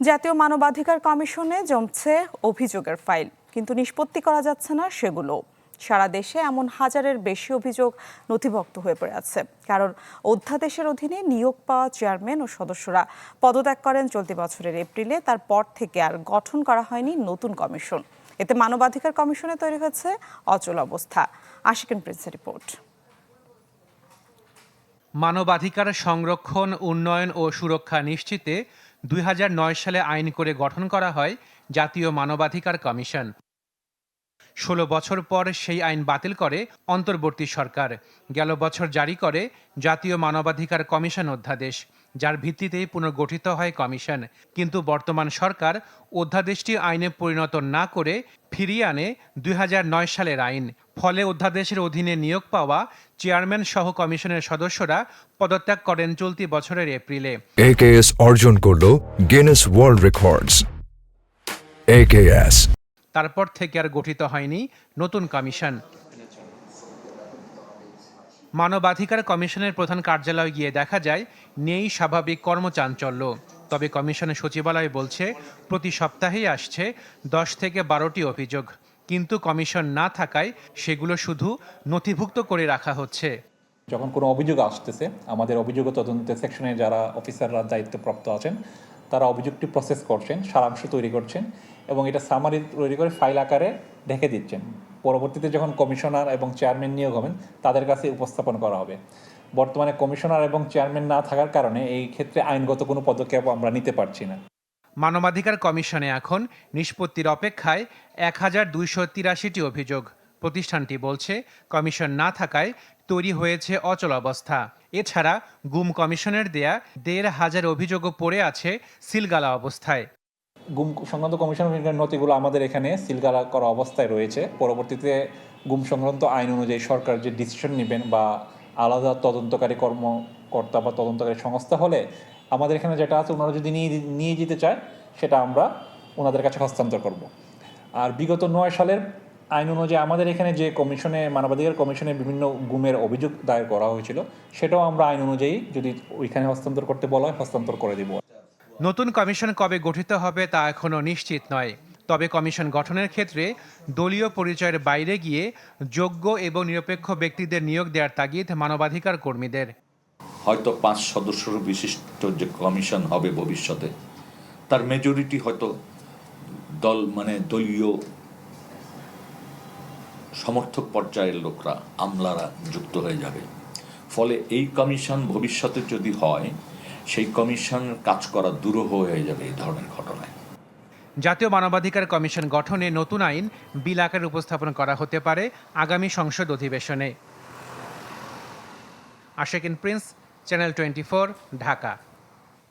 জাতীয় মানবাধিকার কমিশনে জমছে অভিযোগের ফাইল, কিন্তু নিষ্পত্তি করা যাচ্ছে না সেগুলো। সারা দেশে এমন হাজারের বেশি অভিযোগ নথিভুক্ত হয়ে পড়ে আছে, কারণ অধ্যাদেশের অধীনে নিয়োগ পাওয়া চেয়ারম্যান ও সদস্যরা পদত্যাগ করেন চলতি বছরের এপ্রিলে। তারপর থেকে আর গঠন করা হয়নি নতুন কমিশন। এতে মানবাধিকার কমিশনে তৈরি হয়েছে অচল অবস্থা। আশিকিন প্রিন্সের রিপোর্ট। মানবাধিকার সংরক্ষণ, উন্নয়ন ও সুরক্ষা নিশ্চিতে ২০০৯ সালে আইন করে গঠন করা হয় জাতীয় মানবাধিকার কমিশন। ১৬ বছর পর সেই আইন বাতিল করে অন্তর্বর্তী সরকার। গেল বছর জারি করে জাতীয় মানবাধিকার কমিশন অধ্যাদেশ, যার ভিত্তিতেই পুনর্গঠিত হয় কমিশন। কিন্তু বর্তমান সরকার অধ্যাদেশটি আইনে পরিণত না করে ফিরিয়ে আনে ২০০৯ সালের আইন। ফলে অধ্যাদেশের অধীনে নিয়োগ পাওয়া চেয়ারম্যান সহ কমিশনের সদস্যরা পদত্যাগ করেন চলতি বছরের এপ্রিলে। AKS অর্জন করল গিনেস ওয়ার্ল্ড রেকর্ডস। AKS তারপর থেকে আর গঠিত হয়নি নতুন কমিশন। মানবাধিকার কমিশনের প্রধান কার্যালয়ে গিয়ে দেখা যায় নেই স্বাভাবিক কর্মচাঞ্চল্য। তবে কমিশনের সচিবালয় বলছে প্রতি সপ্তাহেই আসছে ১০ থেকে ১২টি অভিযোগ, কিন্তু কমিশন না থাকায় সেগুলো শুধু নথিভুক্ত করে রাখা হচ্ছে। যখন কোনো অভিযোগ আসতেছে, আমাদের অভিযোগ তদন্ত সেকশনে যারা অফিসাররা দায়িত্বপ্রাপ্ত আছেন তারা অভিযোগটি প্রসেস করছেন, সারাংশ তৈরি করছেন এবং এটা সামারি তৈরি করে ফাইল আকারে রেখে দিচ্ছেন। পরবর্তীতে যখন কমিশনার এবং চেয়ারম্যান নিয়োগ হবেন তাদের কাছে উপস্থাপন করা হবে। বর্তমানে কমিশনার এবং চেয়ারম্যান না থাকার কারণে এই ক্ষেত্রে আইনগত কোনো পদক্ষেপ আমরা নিতে পারছি না। মানবাধিকার কমিশনে এখন নিষ্পত্তির অপেক্ষায় ১,২৮৩টি অভিযোগ। প্রতিষ্ঠানটি বলছে কমিশন না থাকায় তৈরি হয়েছে অচল অবস্থা। এছাড়া গুম কমিশনের দেয়া ১,৫০০ অভিযোগও পড়ে আছে সিলগালা অবস্থায়। গুম সংক্রান্ত কমিশনের নথিগুলো আমাদের এখানে সিলগালা করা অবস্থায় রয়েছে। পরবর্তীতে গুম সংক্রান্ত আইন অনুযায়ী সরকার যে ডিসিশন নেবেন বা আলাদা তদন্তকারী কর্মকর্তা বা তদন্তকারী সংস্থা হলে আমাদের এখানে যেটা আছে ওনারা যদি নিয়ে যেতে চায় সেটা আমরা ওনাদের কাছে হস্তান্তর করব। আর বিগত ৯ সালের আইন অনুযায়ী আমাদের এখানে যে কমিশনে মানবাধিকার কমিশনে বিভিন্ন গুমের অভিযোগ দায়ের করা হয়েছিল সেটাও আমরা আইন অনুযায়ী যদি ওইখানে হস্তান্তর করতে বলা হয় হস্তান্তর করে দিব। নতুন কমিশন কবে গঠিত হবে তা এখনও নিশ্চিত নয়। তবে কমিশন গঠনের ক্ষেত্রে দলীয় পরিচয়ের বাইরে গিয়ে যোগ্য এবং নিরপেক্ষ ব্যক্তিদের নিয়োগ দেওয়ার তাগিদ মানবাধিকার কর্মীদের। হয়তো ৫ সদস্যের বিশিষ্ট যে কমিশন হবে ভবিষ্যতে, তার মেজরিটি হয়তো দলীয় সমর্থক পর্যায়ের লোকরা, আমলারা যুক্ত হয়ে যাবে। ফলে এই কমিশন ভবিষ্যতে যদি হয়, সেই কমিশন কাজ করা দুরূহ হয়ে যাবে এই ধরনের ঘটনায়। জাতীয় মানবাধিকার কমিশন গঠনে নতুন আইন বিল আকারে উপস্থাপন করা হতে পারে আগামী সংসদ অধিবেশনে। Ashikin Prince, channel 24, Dhaka.